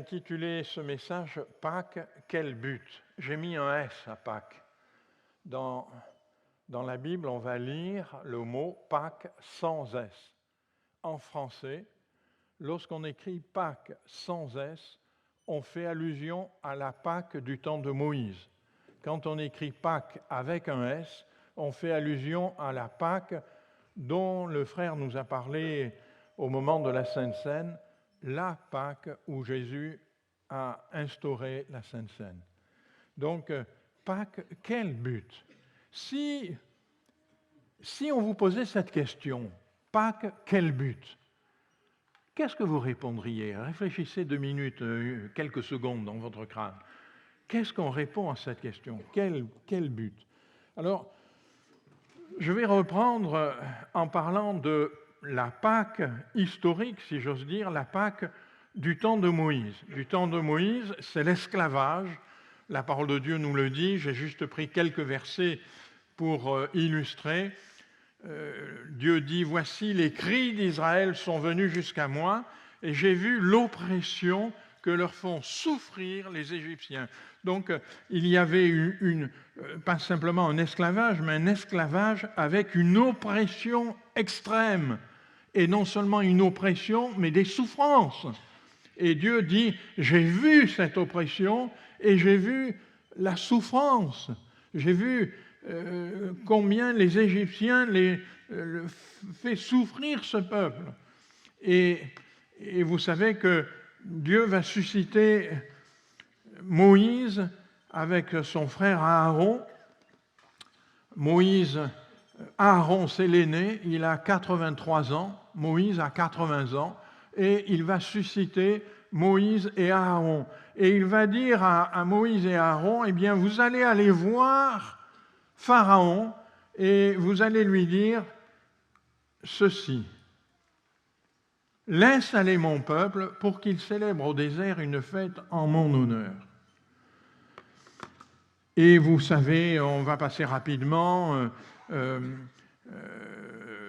intitulé ce message « Pâques, quel but ?» J'ai mis un S à Pâques. Dans la Bible, on va lire le mot « Pâques » sans S. En français, lorsqu'on écrit « Pâques » sans S, on fait allusion à la Pâques du temps de Moïse. Quand on écrit « Pâques » avec un S, on fait allusion à la Pâques dont le frère nous a parlé au moment de la Sainte Seine, la Pâques où Jésus a instauré la Sainte Seine. Donc, Pâques, quel but ? Si on vous posait cette question, Pâques, quel but ? Qu'est-ce que vous répondriez ? Réfléchissez 2 minutes, quelques secondes dans votre crâne. Qu'est-ce qu'on répond à cette question ? Quel but ? Alors, je vais reprendre en parlant de la Pâques historique, si j'ose dire, la Pâques du temps de Moïse. Du temps de Moïse, c'est l'esclavage. La parole de Dieu nous le dit, j'ai juste pris quelques versets pour illustrer. Dieu dit, « Voici, les cris d'Israël sont venus jusqu'à moi, et j'ai vu l'oppression que leur font souffrir les Égyptiens. » Donc, il y avait pas simplement un esclavage, mais un esclavage avec une oppression extrême. Et non seulement une oppression, mais des souffrances. Et Dieu dit, j'ai vu cette oppression et j'ai vu la souffrance. J'ai vu combien les Égyptiens fait souffrir ce peuple. Et vous savez que Dieu va susciter Moïse avec son frère Aaron. Aaron c'est l'aîné, il a 83 ans, Moïse a 80 ans, et il va susciter Moïse et Aaron. Et il va dire à Moïse et Aaron, eh bien vous allez aller voir Pharaon et vous allez lui dire ceci. Laisse aller mon peuple pour qu'il célèbre au désert une fête en mon honneur. Et vous savez, on va passer rapidement,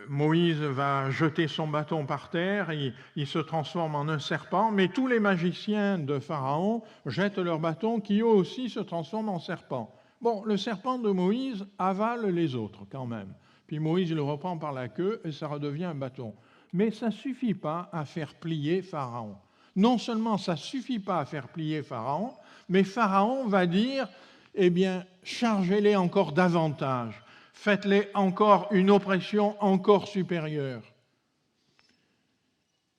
Moïse va jeter son bâton par terre, il se transforme en un serpent, mais tous les magiciens de Pharaon jettent leur bâton qui eux aussi se transforment en serpent. Bon, le serpent de Moïse avale les autres quand même. Puis Moïse le reprend par la queue et ça redevient un bâton. Mais ça ne suffit pas à faire plier Pharaon. Non seulement ça ne suffit pas à faire plier Pharaon, mais Pharaon va dire, eh bien, chargez-les encore davantage. Faites-les encore une oppression encore supérieure.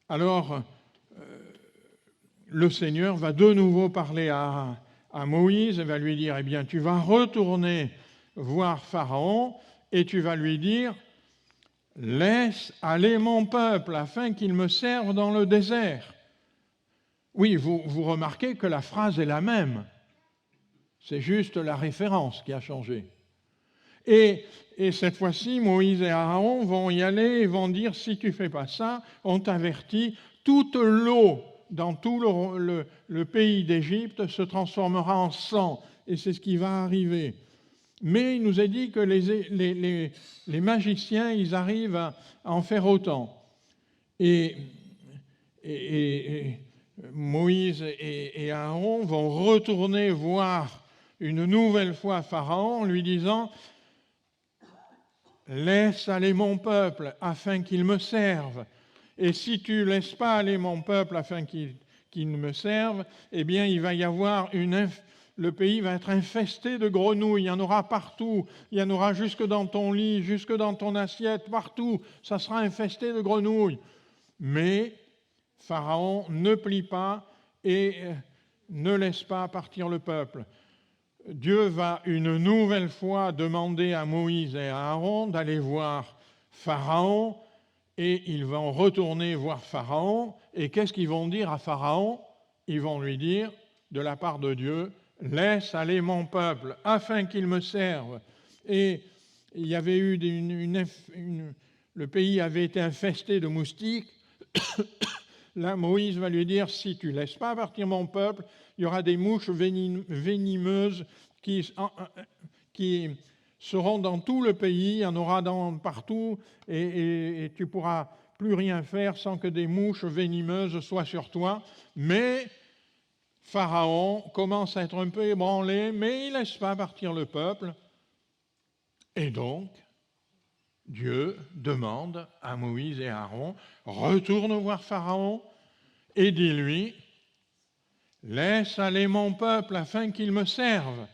Alors, le Seigneur va de nouveau parler à Moïse et va lui dire, eh bien, tu vas retourner voir Pharaon et tu vas lui dire, laisse aller mon peuple afin qu'il me serve dans le désert. Oui, vous remarquez que la phrase est la même. C'est juste la référence qui a changé. Et cette fois-ci, Moïse et Aaron vont y aller et vont dire, si tu ne fais pas ça, on t'avertit, toute l'eau dans tout le pays d'Égypte se transformera en sang. Et c'est ce qui va arriver. Mais il nous est dit que les magiciens, ils arrivent à en faire autant. Et Moïse et Aaron vont retourner voir une nouvelle fois Pharaon en lui disant, laisse aller mon peuple afin qu'il me serve. Et si tu ne laisses pas aller mon peuple afin qu'il me serve, eh bien il va y avoir le pays va être infesté de grenouilles, il y en aura partout, il y en aura jusque dans ton lit, jusque dans ton assiette, partout, ça sera infesté de grenouilles. Mais Pharaon ne plie pas et ne laisse pas partir le peuple. Dieu va une nouvelle fois demander à Moïse et à Aaron d'aller voir Pharaon et ils vont retourner voir Pharaon. Et qu'est-ce qu'ils vont dire à Pharaon ? Ils vont lui dire, de la part de Dieu, laisse aller mon peuple afin qu'il me serve. Et il y avait eu le pays avait été infesté de moustiques. Là, Moïse va lui dire, si tu ne laisses pas partir mon peuple, il y aura des mouches venimeuses qui seront dans tout le pays, il y en aura partout, et tu ne pourras plus rien faire sans que des mouches venimeuses soient sur toi. Mais Pharaon commence à être un peu ébranlé, mais il ne laisse pas partir le peuple. Et donc, Dieu demande à Moïse et Aaron, retourne voir Pharaon et dis-lui, laisse aller mon peuple afin qu'il me serve.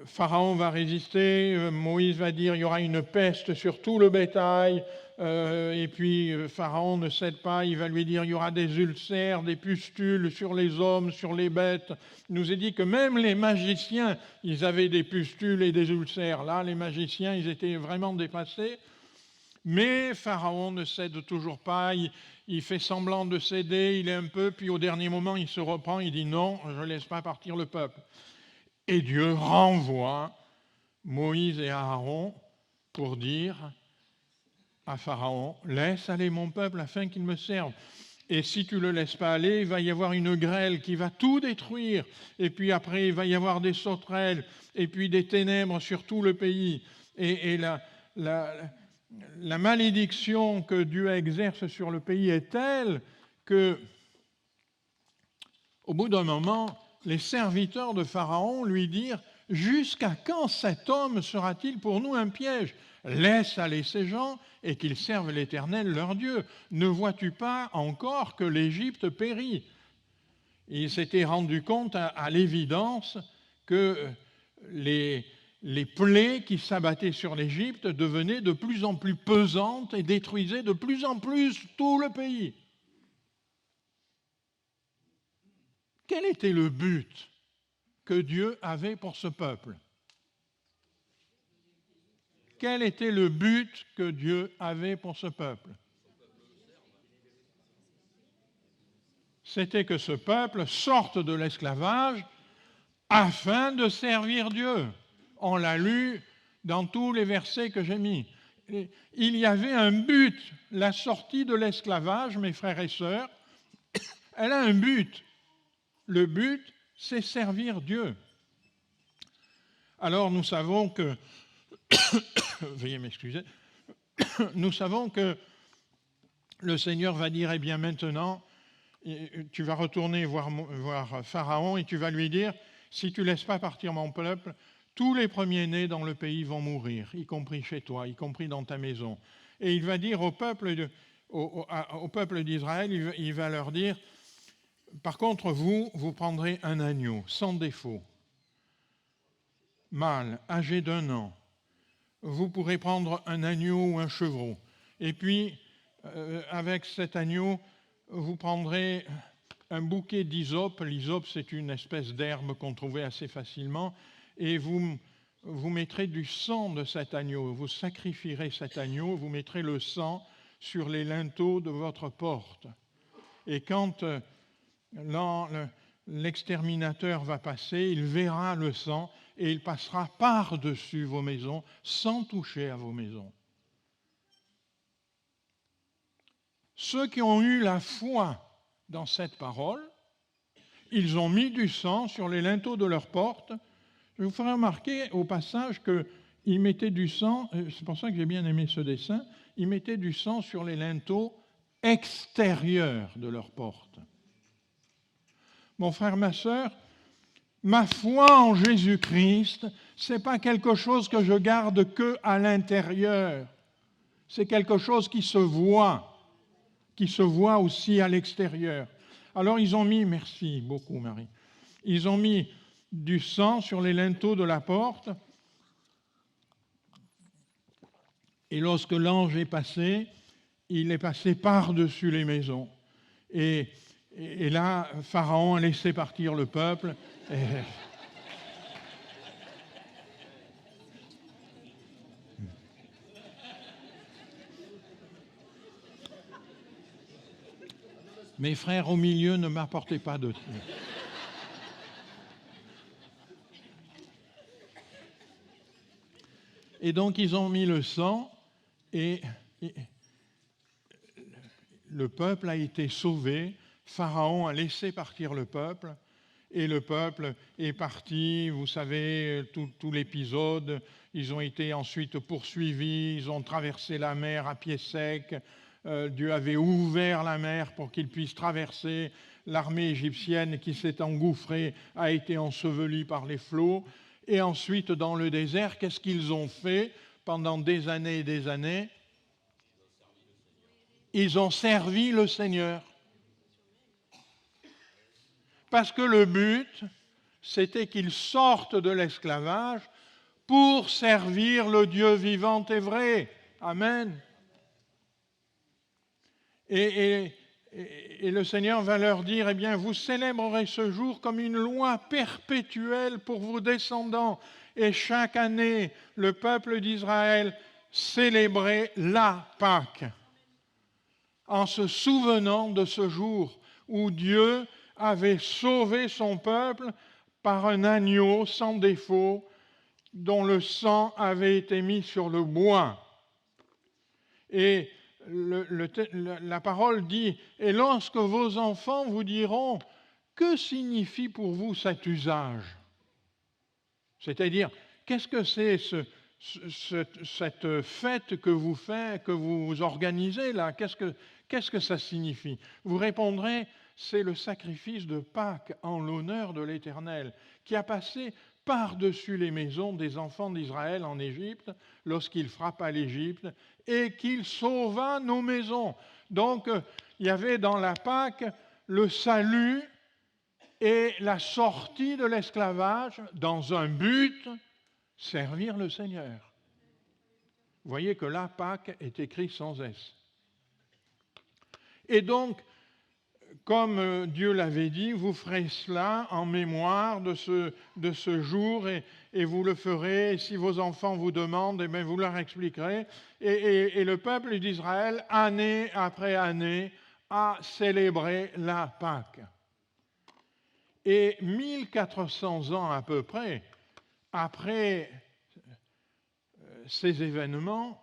Pharaon va résister, Moïse va dire il y aura une peste sur tout le bétail, et puis Pharaon ne cède pas, il va lui dire il y aura des ulcères, des pustules sur les hommes, sur les bêtes. Il nous est dit que même les magiciens, ils avaient des pustules et des ulcères. Là, les magiciens, ils étaient vraiment dépassés. Mais Pharaon ne cède toujours pas, il fait semblant de céder, il est un peu, puis au dernier moment, il se reprend, il dit non, je ne laisse pas partir le peuple. Et Dieu renvoie Moïse et Aaron pour dire à Pharaon, laisse aller mon peuple afin qu'il me serve. Et si tu ne le laisses pas aller, il va y avoir une grêle qui va tout détruire. Et puis après, il va y avoir des sauterelles, et puis des ténèbres sur tout le pays. Et la malédiction que Dieu exerce sur le pays est telle que, au bout d'un moment, les serviteurs de Pharaon lui dirent « Jusqu'à quand cet homme sera-t-il pour nous un piège ? Laisse aller ces gens et qu'ils servent l'Éternel leur Dieu. Ne vois-tu pas encore que l'Égypte périt ?» Il s'était rendu compte à l'évidence que les plaies qui s'abattaient sur l'Égypte devenaient de plus en plus pesantes et détruisaient de plus en plus tout le pays. Quel était le but que Dieu avait pour ce peuple ? Quel était le but que Dieu avait pour ce peuple ? C'était que ce peuple sorte de l'esclavage afin de servir Dieu. On l'a lu dans tous les versets que j'ai mis. Il y avait un but. La sortie de l'esclavage, mes frères et sœurs, elle a un but. Le but, c'est servir Dieu. Alors nous savons que, veuillez m'excuser, nous savons que le Seigneur va dire, eh bien maintenant, tu vas retourner voir Pharaon et tu vas lui dire, si tu ne laisses pas partir mon peuple, tous les premiers-nés dans le pays vont mourir, y compris chez toi, y compris dans ta maison. Et il va dire au peuple d'Israël, il va leur dire, par contre, vous prendrez un agneau sans défaut, mâle, âgé d'1 an. Vous pourrez prendre un agneau ou un chevreau. Et puis, avec cet agneau, vous prendrez un bouquet d'hysope. L'hysope, c'est une espèce d'herbe qu'on trouvait assez facilement. Et vous mettrez du sang de cet agneau. Vous sacrifierez cet agneau, vous mettrez le sang sur les linteaux de votre porte. Et quand l'exterminateur va passer, il verra le sang et il passera par-dessus vos maisons sans toucher à vos maisons. Ceux qui ont eu la foi dans cette parole, ils ont mis du sang sur les linteaux de leurs portes. Je vous ferai remarquer au passage qu'ils mettaient du sang, c'est pour ça que j'ai bien aimé ce dessin, ils mettaient du sang sur les linteaux extérieurs de leurs portes. Mon frère, ma sœur, ma foi en Jésus-Christ, ce n'est pas quelque chose que je garde qu'à l'intérieur. C'est quelque chose qui se voit aussi à l'extérieur. Alors ils ont mis, merci beaucoup Marie, ils ont mis du sang sur les linteaux de la porte. Et lorsque l'ange est passé, il est passé par-dessus les maisons. Et là, Pharaon a laissé partir le peuple. Mes frères au milieu, ne m'apportez pas de... Et donc, ils ont mis le sang et le peuple a été sauvé. Pharaon a laissé partir le peuple et le peuple est parti. Vous savez, tout l'épisode. Ils ont été ensuite poursuivis. Ils ont traversé la mer à pied sec. Dieu avait ouvert la mer pour qu'ils puissent traverser. l'armée égyptienne qui s'est engouffrée a été ensevelie par les flots. Et ensuite, dans le désert, qu'est-ce qu'ils ont fait pendant des années et des années? Ils ont servi le Seigneur. Parce que le but, c'était qu'ils sortent de l'esclavage pour servir le Dieu vivant et vrai. Amen. Et le Seigneur va leur dire, eh bien, vous célébrerez ce jour comme une loi perpétuelle pour vos descendants. Et chaque année, le peuple d'Israël célébrait la Pâque, en se souvenant de ce jour où Dieu avait sauvé son peuple par un agneau sans défaut, dont le sang avait été mis sur le bois. Et la parole dit, et lorsque vos enfants vous diront, que signifie pour vous cet usage? C'est-à-dire, qu'est-ce que c'est cette fête que vous faites, que vous organisez là? Qu'est-ce que ça signifie? Vous répondrez, c'est le sacrifice de Pâques en l'honneur de l'Éternel, qui a passé par-dessus les maisons des enfants d'Israël en Égypte, lorsqu'il frappa l'Égypte, et qu'il sauva nos maisons. Donc, il y avait dans la Pâque le salut et la sortie de l'esclavage dans un but, servir le Seigneur. Vous voyez que là, Pâques est écrit sans S. Et donc, comme Dieu l'avait dit, vous ferez cela en mémoire de ce jour et vous le ferez. Et si vos enfants vous demandent, eh bien, vous leur expliquerez. Et le peuple d'Israël, année après année, a célébré la Pâque. Et 1400 ans à peu près, après ces événements,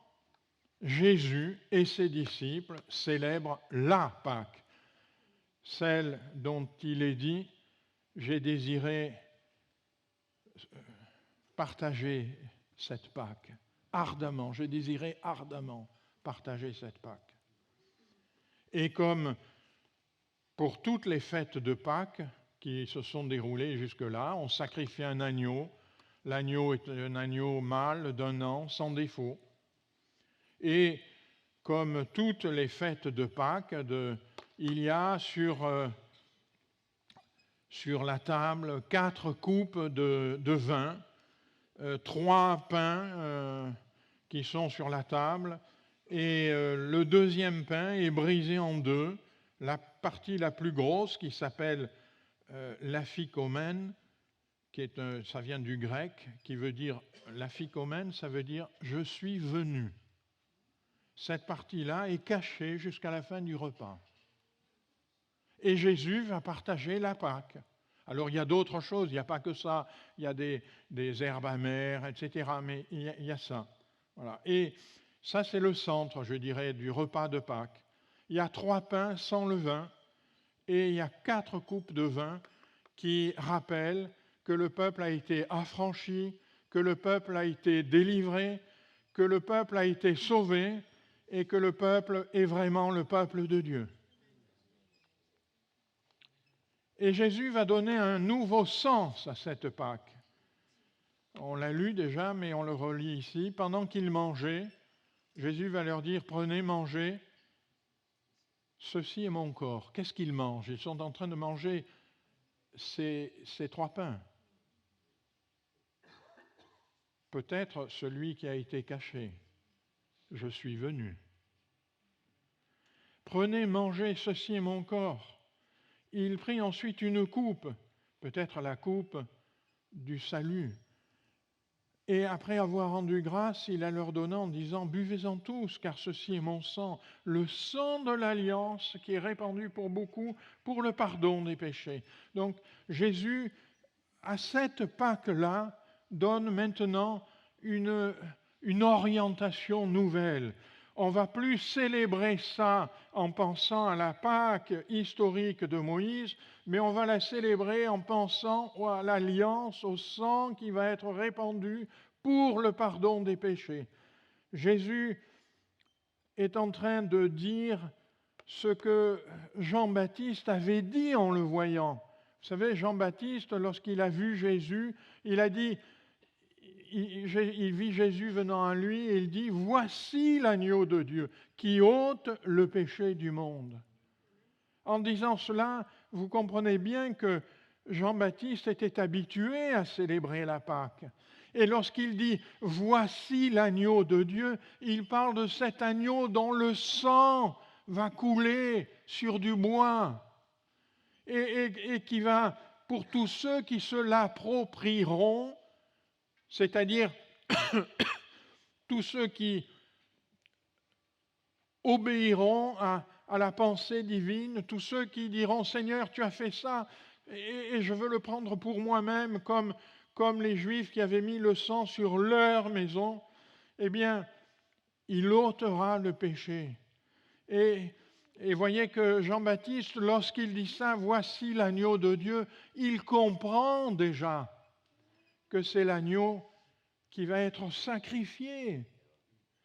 Jésus et ses disciples célèbrent la Pâque, celle dont il est dit, j'ai désiré partager cette Pâque, ardemment, j'ai désiré ardemment partager cette Pâque. Et comme pour toutes les fêtes de Pâques qui se sont déroulées jusque-là, on sacrifie un agneau, l'agneau est un agneau mâle d'un an, sans défaut. Et comme toutes les fêtes de Pâques, il y a sur la table 4 coupes de vin, 3 pains qui sont sur la table, et le deuxième pain est brisé en deux. La partie la plus grosse, qui s'appelle l'aphikomène, ça vient du grec, qui veut dire, l'aphikomène, ça veut dire « je suis venu ». Cette partie-là est cachée jusqu'à la fin du repas. Et Jésus va partager la Pâque. Alors il y a d'autres choses, il n'y a pas que ça, il y a des herbes amères, etc., mais il y a ça. Voilà. Et ça, c'est le centre, je dirais, du repas de Pâques. Il y a 3 pains sans levain et il y a 4 coupes de vin qui rappellent que le peuple a été affranchi, que le peuple a été délivré, que le peuple a été sauvé et que le peuple est vraiment le peuple de Dieu. Et Jésus va donner un nouveau sens à cette Pâque. On l'a lu déjà, mais on le relit ici. Pendant qu'ils mangeaient, Jésus va leur dire, prenez, mangez, ceci est mon corps. Qu'est-ce qu'ils mangent? Ils sont en train de manger ces 3 pains. Peut-être celui qui a été caché. Je suis venu. Prenez, mangez, ceci est mon corps. Il prit ensuite une coupe, peut-être la coupe du salut. Et après avoir rendu grâce, il la leur donna en disant, buvez-en tous, car ceci est mon sang, le sang de l'alliance qui est répandu pour beaucoup pour le pardon des péchés. Donc Jésus, à cette Pâque-là, donne maintenant une orientation nouvelle. On ne va plus célébrer ça en pensant à la Pâque historique de Moïse, mais on va la célébrer en pensant à l'alliance, au sang qui va être répandu pour le pardon des péchés. Jésus est en train de dire ce que Jean-Baptiste avait dit en le voyant. Vous savez, Jean-Baptiste, lorsqu'il a vu Jésus, il a dit, il vit Jésus venant à lui et il dit, « Voici l'agneau de Dieu qui ôte le péché du monde. » En disant cela, vous comprenez bien que Jean-Baptiste était habitué à célébrer la Pâque. Et lorsqu'il dit « Voici l'agneau de Dieu », il parle de cet agneau dont le sang va couler sur du bois et qui va, pour tous ceux qui se l'approprieront, c'est-à-dire tous ceux qui obéiront à la pensée divine, tous ceux qui diront « Seigneur, tu as fait ça et je veux le prendre pour moi-même » comme les Juifs qui avaient mis le sang sur leur maison, eh bien, il ôtera le péché. Et voyez que Jean-Baptiste, lorsqu'il dit ça, « Voici l'agneau de Dieu », il comprend déjà que c'est l'agneau qui va être sacrifié.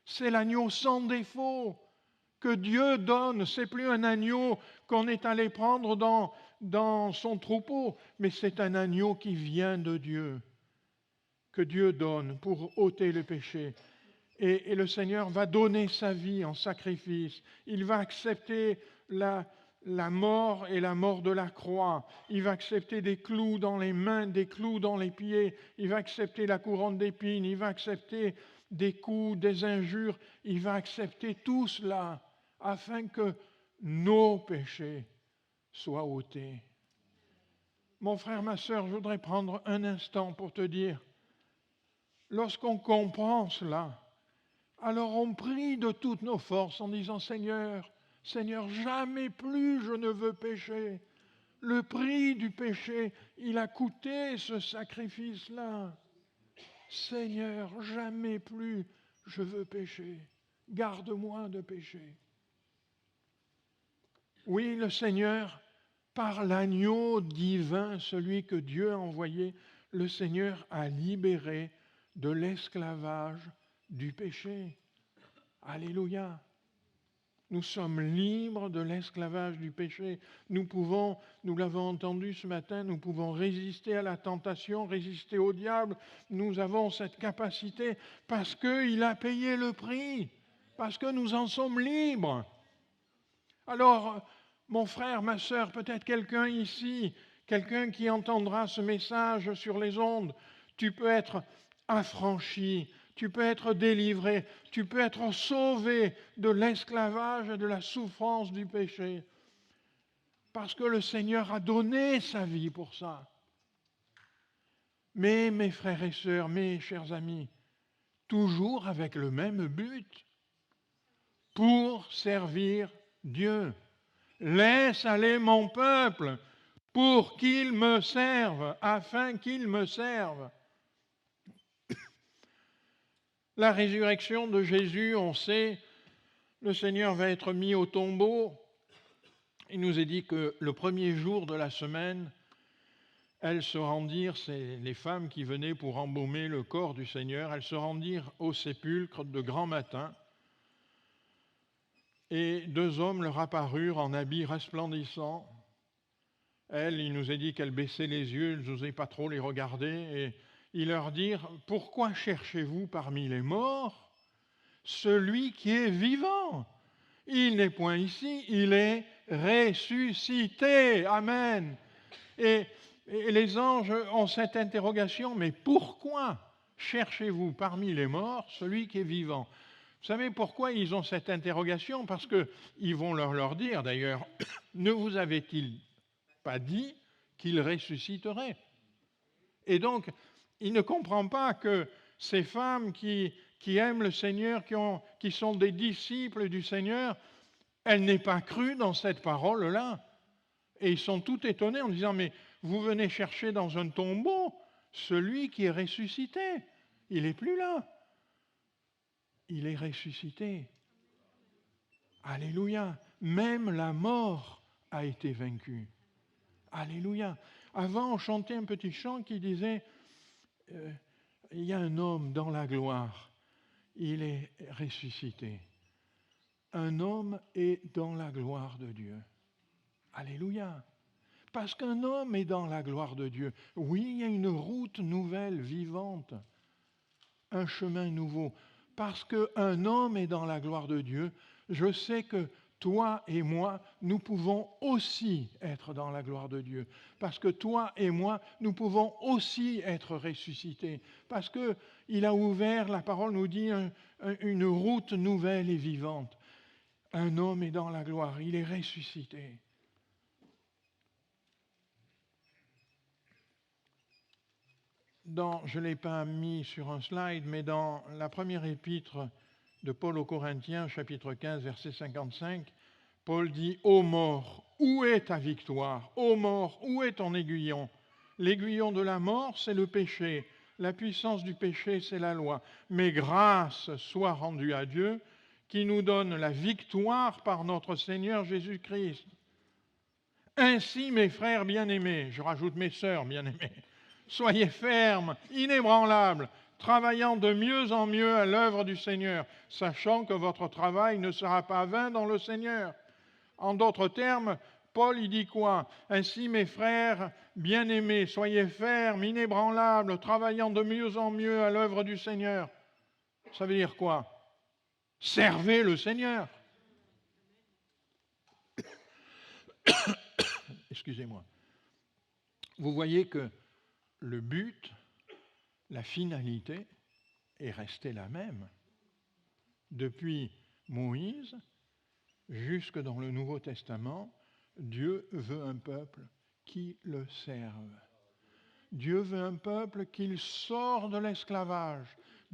C'est l'agneau sans défaut que Dieu donne. Ce n'est plus un agneau qu'on est allé prendre dans son troupeau, mais c'est un agneau qui vient de Dieu, que Dieu donne pour ôter le péché. Et le Seigneur va donner sa vie en sacrifice. Il va accepter la mort et la mort de la croix. Il va accepter des clous dans les mains, des clous dans les pieds. Il va accepter la couronne d'épines. Il va accepter des coups, des injures. Il va accepter tout cela afin que nos péchés soient ôtés. Mon frère, ma sœur, je voudrais prendre un instant pour te dire, lorsqu'on comprend cela, alors on prie de toutes nos forces en disant « Seigneur, Seigneur, jamais plus je ne veux pécher. Le prix du péché, il a coûté ce sacrifice-là. Seigneur, jamais plus je veux pécher. Garde-moi de pécher. » Oui, le Seigneur, par l'agneau divin, celui que Dieu a envoyé, le Seigneur a libéré de l'esclavage du péché. Alléluia. Nous sommes libres de l'esclavage du péché. Nous l'avons entendu ce matin, nous pouvons résister à la tentation, résister au diable. Nous avons cette capacité parce qu'il a payé le prix, parce que nous en sommes libres. Alors, mon frère, ma sœur, peut-être quelqu'un ici, quelqu'un qui entendra ce message sur les ondes, tu peux être affranchi, tu peux être délivré, tu peux être sauvé de l'esclavage et de la souffrance du péché. Parce que le Seigneur a donné sa vie pour ça. Mais mes frères et sœurs, mes chers amis, toujours avec le même but, pour servir Dieu. Laisse aller mon peuple pour qu'il me serve, afin qu'il me serve. La résurrection de Jésus, on sait, le Seigneur va être mis au tombeau. Il nous est dit que le premier jour de la semaine, elles se rendirent, c'est les femmes qui venaient pour embaumer le corps du Seigneur, elles se rendirent au sépulcre de grand matin. Et deux hommes leur apparurent en habits resplendissants. Elle, il nous est dit qu'elle baissait les yeux, elles n'osaient pas trop les regarder, et ils leur dirent « Pourquoi cherchez-vous parmi les morts celui qui est vivant? Il n'est point ici, il est ressuscité. » Amen. Et les anges ont cette interrogation, mais pourquoi cherchez-vous parmi les morts celui qui est vivant? Vous savez pourquoi ils ont cette interrogation? Parce qu'ils vont leur dire d'ailleurs, ne vous avait-il pas dit qu'il ressusciterait? Et donc, il ne comprend pas que ces femmes qui aiment le Seigneur, qui sont des disciples du Seigneur, elles n'aient pas cru dans cette parole-là. Et ils sont tout étonnés en disant, mais vous venez chercher dans un tombeau celui qui est ressuscité. Il n'est plus là. Il est ressuscité. Alléluia. Même la mort a été vaincue. Alléluia. Avant, on chantait un petit chant qui disait il y a un homme dans la gloire, il est ressuscité. un homme est dans la gloire de Dieu. Alléluia. Parce qu'un homme est dans la gloire de Dieu. Oui, il y a une route nouvelle, vivante, un chemin nouveau. Parce qu'un homme est dans la gloire de Dieu, je sais que toi et moi, nous pouvons aussi être dans la gloire de Dieu. Parce que toi et moi, nous pouvons aussi être ressuscités. Parce qu'il a ouvert, la parole nous dit, une route nouvelle et vivante. Un homme est dans la gloire, il est ressuscité. Je ne l'ai pas mis sur un slide, mais dans la première épître de Paul aux Corinthiens, chapitre 15, verset 55, Paul dit « Ô mort, où est ta victoire? Ô mort, où est ton aiguillon? L'aiguillon de la mort, c'est le péché. La puissance du péché, c'est la loi. Mais grâce soit rendue à Dieu, qui nous donne la victoire par notre Seigneur Jésus-Christ. Ainsi, mes frères bien-aimés, je rajoute mes sœurs bien-aimées, soyez fermes, inébranlables, travaillant de mieux en mieux à l'œuvre du Seigneur, sachant que votre travail ne sera pas vain dans le Seigneur. » En d'autres termes, Paul il dit quoi? Ainsi, mes frères bien-aimés, soyez fermes, inébranlables, travaillant de mieux en mieux à l'œuvre du Seigneur. Ça veut dire quoi? Servez le Seigneur. Excusez-moi. Vous voyez que le but, la finalité, est restée la même. Depuis Moïse, jusque dans le Nouveau Testament, Dieu veut un peuple qui le serve. Dieu veut un peuple qui sort de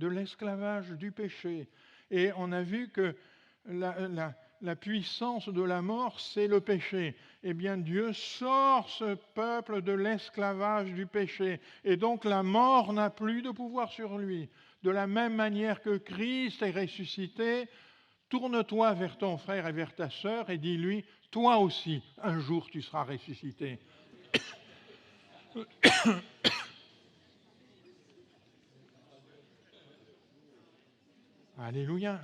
l'esclavage du péché. Et on a vu que la puissance de la mort, c'est le péché. Eh bien, Dieu sort ce peuple de l'esclavage du péché. Et donc, la mort n'a plus de pouvoir sur lui. De la même manière que Christ est ressuscité, tourne-toi vers ton frère et vers ta sœur et dis-lui, toi aussi, un jour tu seras ressuscité. Alléluia.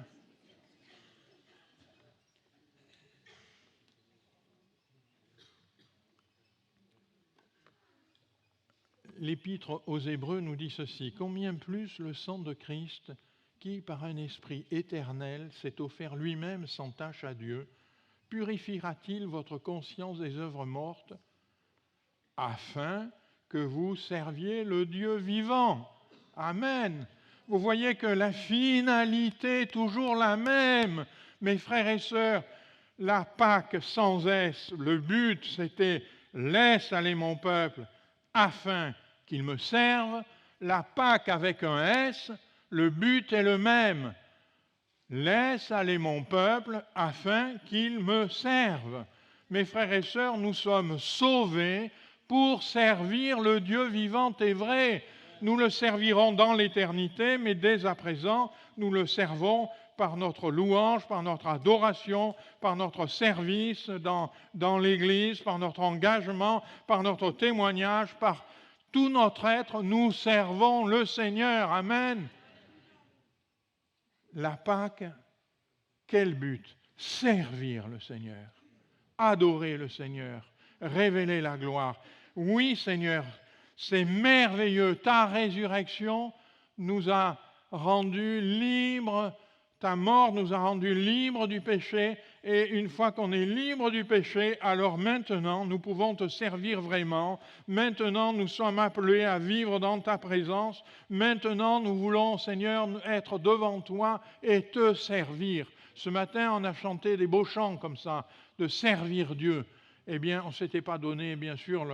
L'Épître aux Hébreux nous dit ceci, « Combien plus le sang de Christ, qui, par un esprit éternel, s'est offert lui-même sans tache à Dieu, purifiera-t-il votre conscience des œuvres mortes, afin que vous serviez le Dieu vivant. » Amen. Vous voyez que la finalité est toujours la même. Mes frères et sœurs, la Pâque sans S, le but c'était « laisse aller mon peuple afin qu'il me serve ». La Pâque avec un S, le but est le même. Laisse aller mon peuple afin qu'il me serve. Mes frères et sœurs, nous sommes sauvés pour servir le Dieu vivant et vrai. Nous le servirons dans l'éternité, mais dès à présent, nous le servons par notre louange, par notre adoration, par notre service dans l'Église, par notre engagement, par notre témoignage, par tout notre être, nous servons le Seigneur. Amen. La Pâque, quel but? Servir le Seigneur, adorer le Seigneur, révéler la gloire. Oui, Seigneur, c'est merveilleux. Ta résurrection nous a rendus libres. Ta mort nous a rendus libres du péché. Et une fois qu'on est libre du péché, alors maintenant, nous pouvons te servir vraiment. Maintenant, nous sommes appelés à vivre dans ta présence. Maintenant, nous voulons, Seigneur, être devant toi et te servir. Ce matin, on a chanté des beaux chants comme ça, de servir Dieu. Eh bien, on ne s'était pas donné, bien sûr,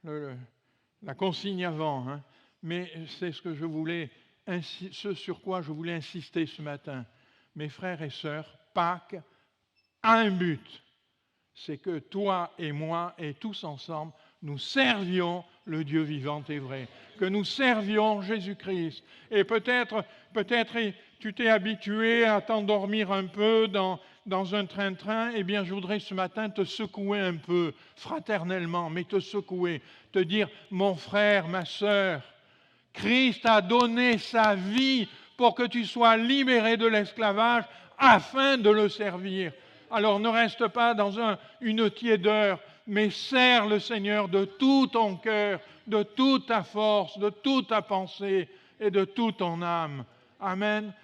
la consigne avant, hein, mais c'est ce sur quoi je voulais insister ce matin. Mes frères et sœurs, Pâques a un but, c'est que toi et moi et tous ensemble, nous servions le Dieu vivant et vrai, que nous servions Jésus-Christ. Et peut-être tu t'es habitué à t'endormir un peu dans un train-train, eh bien je voudrais ce matin te secouer un peu, fraternellement, mais te secouer, te dire, mon frère, ma sœur, Christ a donné sa vie pour que tu sois libéré de l'esclavage afin de le servir. Alors ne reste pas dans une tiédeur, mais sers le Seigneur de tout ton cœur, de toute ta force, de toute ta pensée et de toute ton âme. Amen.